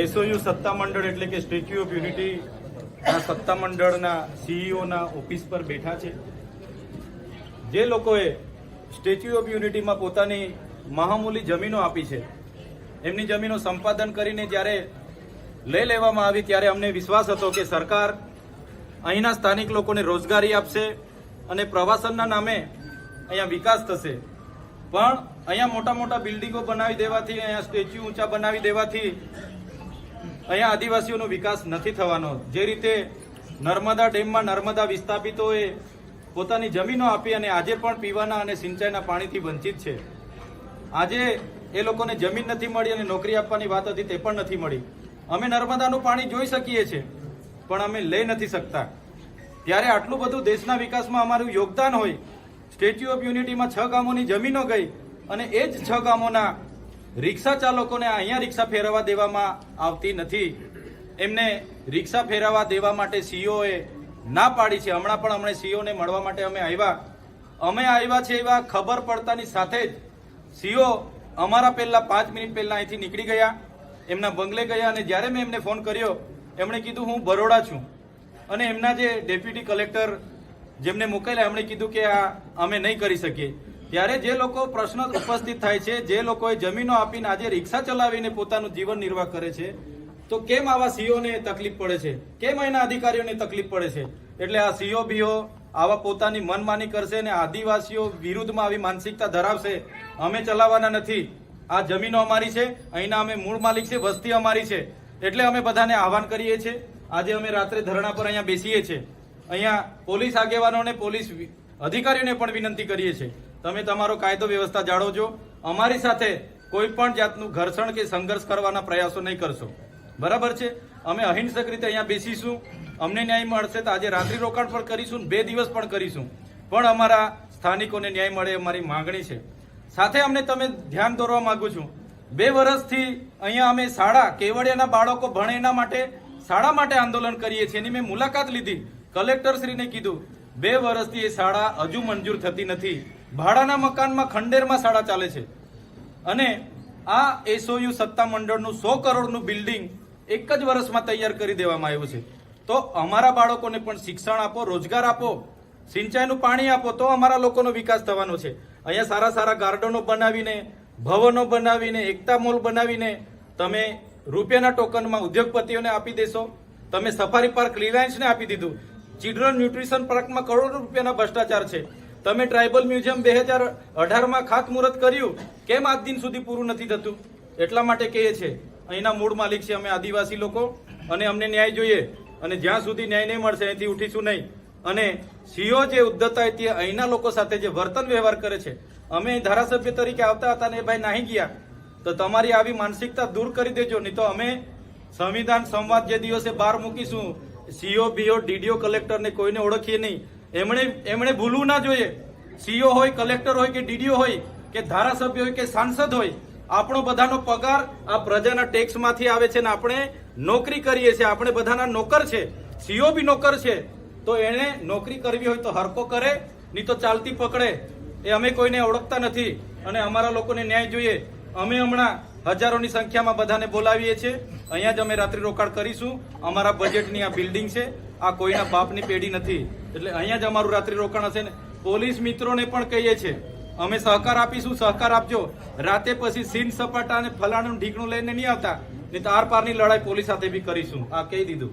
SOU સત્તામંડળ એટલે કે સ્ટેચ્યુ ઓફ યુનિટી સત્તામંડળના સીઈઓના ઓફિસ પર બેઠા છે. જે લોકોએ સ્ટેચ્યુ ઓફ યુનિટીમાં પોતાની મહામૂલી જમીનો આપી છે, એમની જમીનો સંપાદન કરીને જ્યારે લઈ લેવામાં આવી ત્યારે અમને વિશ્વાસ હતો કે સરકાર અહીંના સ્થાનિક લોકોને રોજગારી આપશે અને પ્રવાસનના નામે અહીંયા વિકાસ થશે. પણ અહીંયા મોટા મોટા બિલ્ડિંગો બનાવી દેવાથી, અહીંયા સ્ટેચ્યુ ઊંચા બનાવી દેવાથી અહીંયા આદિવાસીઓનો વિકાસ નથી થવાનો. જે રીતે નર્મદા ડેમમાં નર્મદા વિસ્થાપિતોએ પોતાની જમીનો આપી અને આજે પણ પીવાના અને સિંચાઈના પાણીથી વંચિત છે. આજે એ લોકોને જમીન નથી મળી અને નોકરી આપવાની વાત હતી તે પણ નથી મળી. અમે નર્મદાનું પાણી જોઈ શકીએ છીએ પણ અમે લઈ નથી શકતા. ત્યારે આટલું બધું દેશના વિકાસમાં અમારું યોગદાન હોય, સ્ટેચ્યુ ઓફ યુનિટીમાં 6 ગામોની જમીનો ગઈ અને એ જ 6 ગામોના રિક્ષા ચાલકોને અહીંયા રિક્ષા ફેરવવા દેવામાં આવતી નથી. એમને રિક્ષા ફેરવવા દેવા માટે સીઓએ ના પાડી છે. હમણાં પણ અમને સીઓને મળવા માટે અમે આવ્યા છે. એવા ખબર પડતાની સાથે જ સીઓ અમારા પહેલા 5 મિનિટ પહેલા અહીંથી નીકળી ગયા, એમના બંગલે ગયા. અને જ્યારે મેં એમને ફોન કર્યો, એમણે કીધું હું બરોડા છું. અને એમના જે ડેપ્યુટી કલેક્ટર જેમને મોકલ્યા એમણે કીધું કે આ અમે નહીં કરી શકીએ. ત્યારે જે લોકો પ્રશ્ન ઉપસ્થિત થાય છે, જે લોકોએ જમીનો આપીને આજે રિક્ષા ચલાવીને પોતાનું જીવન નિર્વાહ કરે છે, તો કેમ આવા સીઓને તકલીફ પડે છે, કેમ અહીંના અધિકારીઓને તકલીફ પડે છે? એટલે આ સીઓ બીઓ આવા પોતાની મનમાની કરશે અને આદિવાસીઓ વિરુદ્ધમાં આવી માનસિકતા ધરાવશે. અમે ચલાવવાના નથી. આ જમીનો અમારી છે, અહીંના અમે મૂળ માલિક છે, વસ્તી અમારી છે. એટલે અમે બધાને આહવાન કરીએ છીએ. આજે અમે રાત્રે ધરણા પર અહીંયા બેસીએ છીએ. અહીંયા પોલીસ આગેવાનોને, પોલીસ અધિકારીઓને પણ વિનંતી કરીએ છીએ, તમે તમારો કાયદો વ્યવસ્થા જાળવજો. અમારી સાથે કોઈ પણ જાતનું ઘર્ષણ કે સંઘર્ષ કરવાના પ્રયાસો નહીં કરશો. બરાબર છે? અમે અહિંસક રીતે અહીંયા બેસીશું. અમને ન્યાય મળશે તો આજે રાત્રિ રોકાણ પણ કરીશું, 2 દિવસ પણ કરીશું. પણ અમારા સ્થાનિકોને ન્યાય મળે અમારી માંગણી છે. સાથે અમને તમે ધ્યાન દોરવા માંગુ છું, 2 વર્ષથી અહીંયા અમે શાળા, કેવડિયાના બાળકો ભણે એના માટે, શાળા માટે આંદોલન કરીએ છીએ. એની મેં મુલાકાત લીધી. કલેક્ટરશ્રીને કીધું 2 વર્ષથી એ શાળા હજુ મંજૂર થતી નથી. ભાડાના મકાનમાં ખંડેરમાં શાળા ચાલે છે. અને આ એસઓયુ સત્તામંડળનું 100 કરોડનું બિલ્ડિંગ એક જ વર્ષમાં તૈયાર કરી દેવામાં આવ્યું છે. તો અમારા બાળકોને પણ શિક્ષણ આપો, રોજગાર આપો, સિંચાઈનું પાણી આપો, તો અમારા લોકોનો વિકાસ થવાનો છે. અહીંયા સારા સારા ગાર્ડનો બનાવીને, ભવનો બનાવીને, એકતા મોલ બનાવીને તમે રૂપિયાના ટોકનમાં ઉદ્યોગપતિઓને આપી દેશો. તમે સફારી પાર્ક રિલાયન્સને આપી દીધું. ચિલ્ડ્રન ન્યુટ્રિશન પાર્કમાં કરોડો રૂપિયાના ભ્રષ્ટાચાર છે. તમે ટ્રાઇબલ મ્યુઝિયમ 2018માં ખાતમુહૂર્ત કર્યું, કેમ આજ દિન સુધી પૂરું નથી થતું? એટલા માટે કહીએ છીએ, અહીંના મૂળ માલિક છે અમે આદિવાસી લોકો, અને અમને ન્યાય જોઈએ. અને જ્યાં સુધી ન્યાય નહીં મળશે અહીંથી ઉઠીશું નહીં. અને સીઓ જે ઉદ્ધતાઈથી અહીંના લોકો સાથે જે વર્તન વ્યવહાર કરે છે, અમે ધારાસભ્ય તરીકે આવતા હતા ને એ ભાઈ નાહી ગયા, તો તમારી આવી માનસિકતા દૂર કરી દેજો. નહીં તો અમે સંવિધાન સંવાદ જે દિવસે બહાર મૂકીશું, સીઓ બીઓ ડીડીઓ કલેક્ટરને કોઈને ઓળખીએ નહીં. એમણે ભૂલવું ના જોઈએ. સીઓ હોય, કલેક્ટર હોય કે ડીડીઓ હોય કે ધારાસભ્ય હોય કે સાંસદ હોય, આપણો બધાનો પગાર આ પ્રજાના ટેક્સમાંથી આવે છે ને આપણે નોકરી કરીએ છીએ. આપણે બધાના નોકર છે. સીઓ બી નોકર છે. તો એને નોકરી કરવી હોય તો હરકો કરે, નહીં તો ચાલતી પકડે. એ અમે કોઈને ઓળખતા નથી અને અમારા લોકોને ન્યાય જોઈએ. અમે હમણાં હજારોની સંખ્યામાં બધાને બોલાવીએ છીએ. અહીંયા જ અમે રાત્રિ રોકાણ કરીશું. અમારા બજેટની આ બિલ્ડિંગ છે, આ કોઈના બાપની પેઢી નથી. એટલે અહીંયા જ અમારું રાત્રિ રોકાણ હશે ને પોલીસ મિત્રોને પણ કહીએ છીએ, અમે સહકાર આપીશું, સહકાર આપજો. રાતે પછી સીન સપાટા અને ફલાણું ઢીકણું લઈને નહીં આવતા, નહીં તો આર પારની લડાઈ પોલીસ સાથે બી કરીશું. આ કહી દીધું.